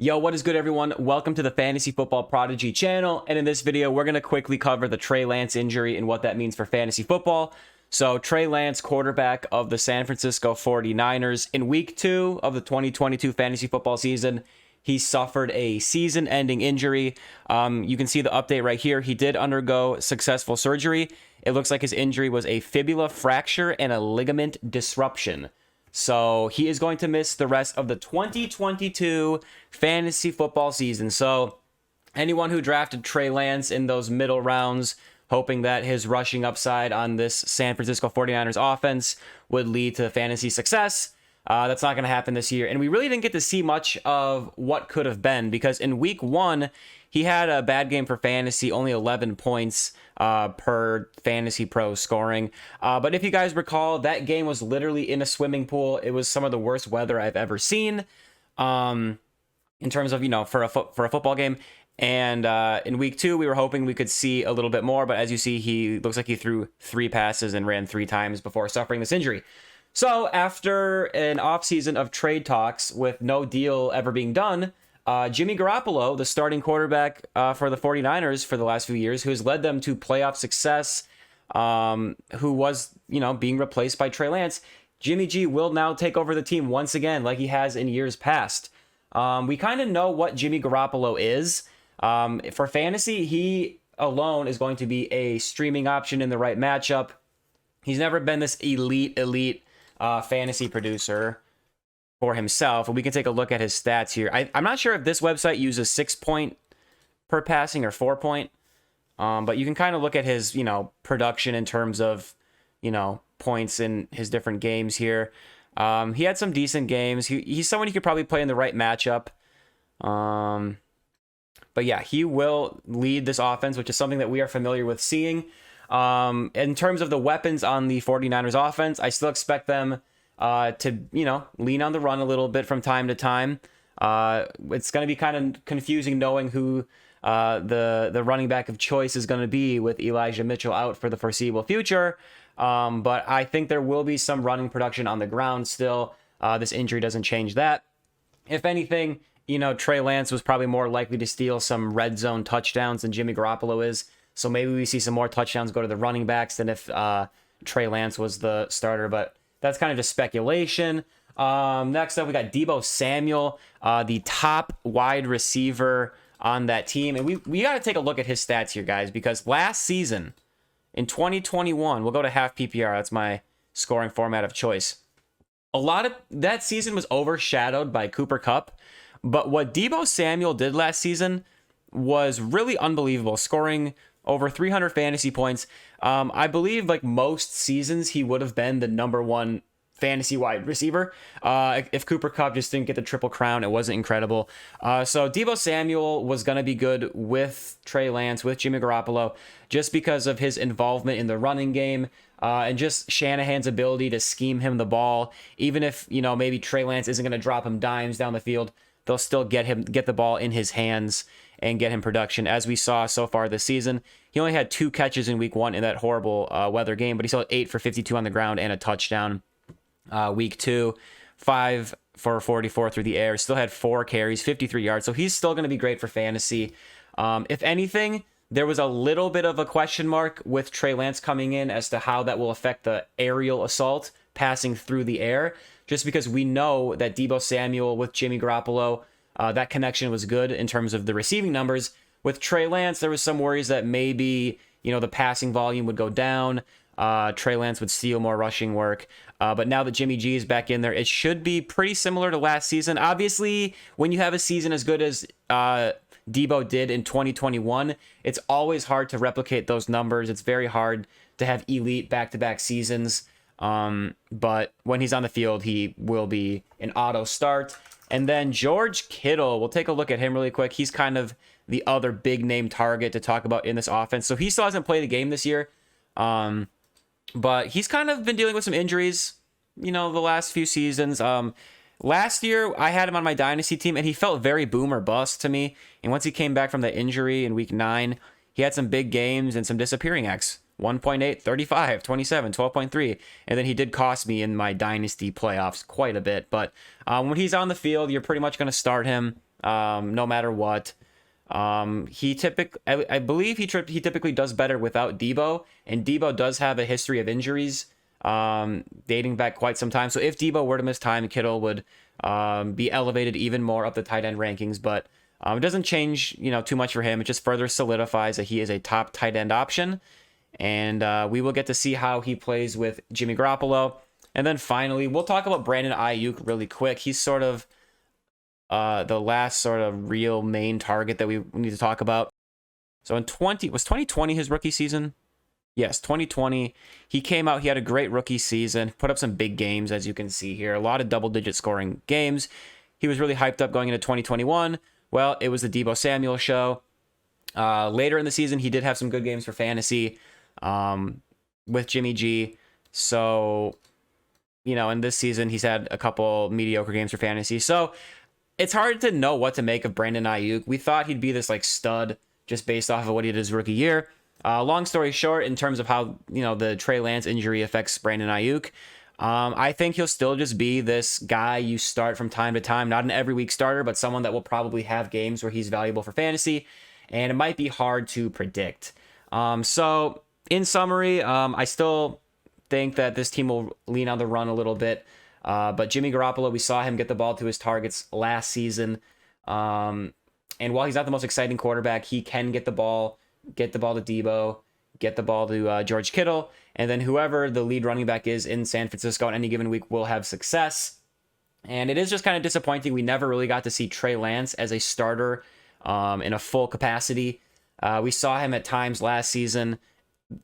Yo, what is good, everyone? Welcome to the Fantasy Football Prodigy channel. And in this video, we're going to quickly cover the Trey Lance injury and what that means for fantasy football. So Trey Lance, quarterback of the San Francisco 49ers, in week 2 of the 2022 fantasy football season, he suffered a season-ending injury. You can see the update right here. He did undergo successful surgery. It looks like his injury was a fibula fracture and a ligament disruption. So he is going to miss the rest of the 2022 fantasy football season. So anyone who drafted Trey Lance in those middle rounds, hoping that his rushing upside on this San Francisco 49ers offense would lead to fantasy success, that's not going to happen this year. And we really didn't get to see much of what could have been, because in week 1, he had a bad game for fantasy, only 11 points per Fantasy Pro scoring. But if you guys recall, that game was literally in a swimming pool. It was some of the worst weather I've ever seen in terms of, for a football game. And in week 2, we were hoping we could see a little bit more. But as you see, he looks like he threw 3 passes and ran 3 times before suffering this injury. So after an offseason of trade talks with no deal ever being done, Jimmy Garoppolo, the starting quarterback for the 49ers for the last few years, who has led them to playoff success, who was, being replaced by Trey Lance, Jimmy G will now take over the team once again like he has in years past. We kind of know what Jimmy Garoppolo is. For fantasy, he alone is going to be a streaming option in the right matchup. He's never been this elite fantasy producer for himself, and we can take a look at his stats here. I'm not sure if this website uses 6 point per passing or 4 point, but you can kind of look at his, production in terms of, points in his different games here. He had some decent games. He's someone you could probably play in the right matchup. But yeah, he will lead this offense, which is something that we are familiar with seeing. In terms of the weapons on the 49ers offense, I still expect them to, lean on the run a little bit from time to time. It's going to be kind of confusing knowing who the running back of choice is going to be with Elijah Mitchell out for the foreseeable future. But I think there will be some running production on the ground still. This injury doesn't change that. If anything, Trey Lance was probably more likely to steal some red zone touchdowns than Jimmy Garoppolo is. So maybe we see some more touchdowns go to the running backs than if Trey Lance was the starter. But that's kind of just speculation. Next up, we got Deebo Samuel, the top wide receiver on that team. And we got to take a look at his stats here, guys, because last season, in 2021, we'll go to half PPR. That's my scoring format of choice. A lot of that season was overshadowed by Cooper Kupp. But what Deebo Samuel did last season was really unbelievable, scoring over 300 fantasy points. I believe like most seasons, he would have been the #1 fantasy wide receiver. If Cooper Kupp just didn't get the triple crown, it wasn't incredible. So Deebo Samuel was going to be good with Trey Lance, with Jimmy Garoppolo, just because of his involvement in the running game and just Shanahan's ability to scheme him the ball. Even if, maybe Trey Lance isn't going to drop him dimes down the field, they'll still get the ball in his hands and get him production, as we saw so far this season. He only had 2 catches in week 1 in that horrible weather game, but he still had 8 for 52 on the ground and a touchdown. Week 2, 5 for 44 through the air, still had 4 carries, 53 yards. So he's still going to be great for fantasy. If anything, there was a little bit of a question mark with Trey Lance coming in as to how that will affect the aerial assault passing through the air, just because we know that Deebo Samuel with Jimmy Garoppolo, that connection was good in terms of the receiving numbers. With Trey Lance, there was some worries that maybe, the passing volume would go down. Trey Lance would steal more rushing work. But now that Jimmy G is back in there, it should be pretty similar to last season. Obviously, when you have a season as good as Deebo did in 2021, it's always hard to replicate those numbers. It's very hard to have elite back-to-back seasons. But when he's on the field, he will be an auto start. And then George Kittle, we'll take a look at him really quick. He's kind of the other big name target to talk about in this offense. So he still hasn't played a game this year. But he's kind of been dealing with some injuries, the last few seasons. Last year, I had him on my dynasty team, and he felt very boom or bust to me. And once he came back from that injury in week 9, he had some big games and some disappearing acts. 1.8, 35, 27, 12.3. And then he did cost me in my dynasty playoffs quite a bit. But when he's on the field, you're pretty much going to start him. no matter what. I believe he typically does better without Deebo, and Deebo does have a history of injuries dating back quite some time. So if Deebo were to miss time, Kittle would be elevated even more up the tight end rankings, but it doesn't change, too much for him. It just further solidifies that he is a top tight end option, and we will get to see how he plays with Jimmy Garoppolo. And then finally, we'll talk about Brandon Aiyuk really quick. He's sort of the last sort of real main target that we need to talk about. So was 2020 his rookie season? Yes, 2020. He came out, he had a great rookie season, put up some big games, as you can see here. A lot of double-digit scoring games. He was really hyped up going into 2021. Well, it was the Deebo Samuel show. Later in the season, he did have some good games for fantasy with Jimmy G. So, in this season, he's had a couple mediocre games for fantasy. So, it's hard to know what to make of Brandon Aiyuk. We thought he'd be this stud just based off of what he did his rookie year. Long story short, in terms of how the Trey Lance injury affects Brandon Aiyuk, I think he'll still just be this guy you start from time to time. Not an every week starter, but someone that will probably have games where he's valuable for fantasy, and it might be hard to predict. So in summary, I still think that this team will lean on the run a little bit. But Jimmy Garoppolo, we saw him get the ball to his targets last season. And while he's not the most exciting quarterback, he can get the ball to Deebo, get the ball to George Kittle, and then whoever the lead running back is in San Francisco on any given week will have success. And it is just kind of disappointing. We never really got to see Trey Lance as a starter in a full capacity. We saw him at times last season.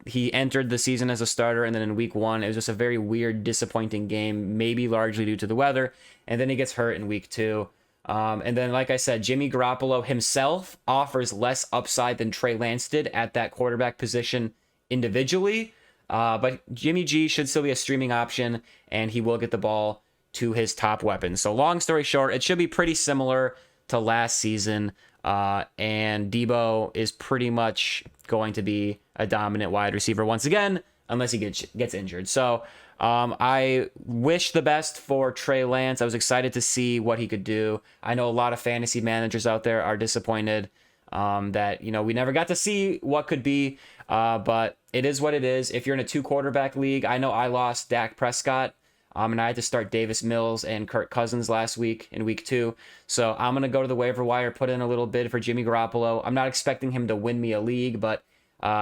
He entered the season as a starter, and then in week 1, it was just a very weird, disappointing game, maybe largely due to the weather. And then he gets hurt in week 2. And then, like I said, Jimmy Garoppolo himself offers less upside than Trey Lance did at that quarterback position individually. But Jimmy G should still be a streaming option, and he will get the ball to his top weapons. So long story short, it should be pretty similar to last season. And Deebo is pretty much going to be a dominant wide receiver once again, unless he gets injured. So I wish the best for Trey Lance. I was excited to see what he could do. I know a lot of fantasy managers out there are disappointed that, we never got to see what could be, but it is what it is. If you're in a 2-quarterback league, I know I lost Dak Prescott, and I had to start Davis Mills and Kirk Cousins last week in week 2. So I'm going to go to the waiver wire, put in a little bid for Jimmy Garoppolo. I'm not expecting him to win me a league, but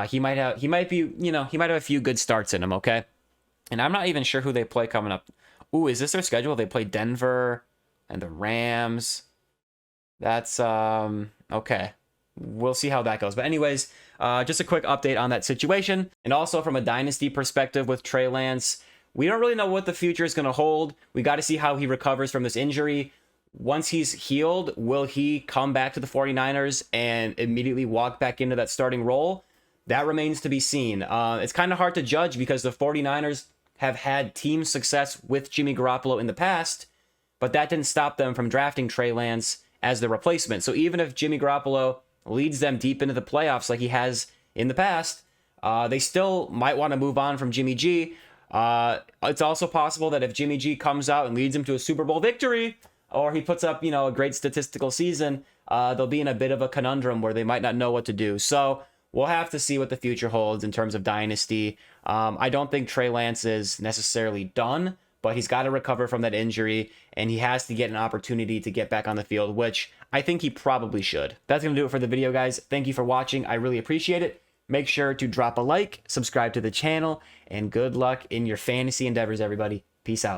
he might have a few good starts in him, okay? And I'm not even sure who they play coming up. Ooh, is this their schedule? They play Denver and the Rams. That's, okay. We'll see how that goes. But anyways, just a quick update on that situation. And also from a dynasty perspective with Trey Lance, we don't really know what the future is going to hold. We got to see how he recovers from this injury. Once he's healed, will he come back to the 49ers and immediately walk back into that starting role? That remains to be seen. It's kind of hard to judge because the 49ers have had team success with Jimmy Garoppolo in the past, but that didn't stop them from drafting Trey Lance as the replacement. So even if Jimmy Garoppolo leads them deep into the playoffs like he has in the past, they still might want to move on from Jimmy G. It's also possible that if Jimmy G comes out and leads him to a Super Bowl victory, or he puts up, a great statistical season, they'll be in a bit of a conundrum where they might not know what to do. So we'll have to see what the future holds in terms of dynasty. I don't think Trey Lance is necessarily done, but he's got to recover from that injury, and he has to get an opportunity to get back on the field, which I think he probably should. That's going to do it for the video, guys. Thank you for watching. I really appreciate it. Make sure to drop a like, subscribe to the channel, and good luck in your fantasy endeavors, everybody. Peace out.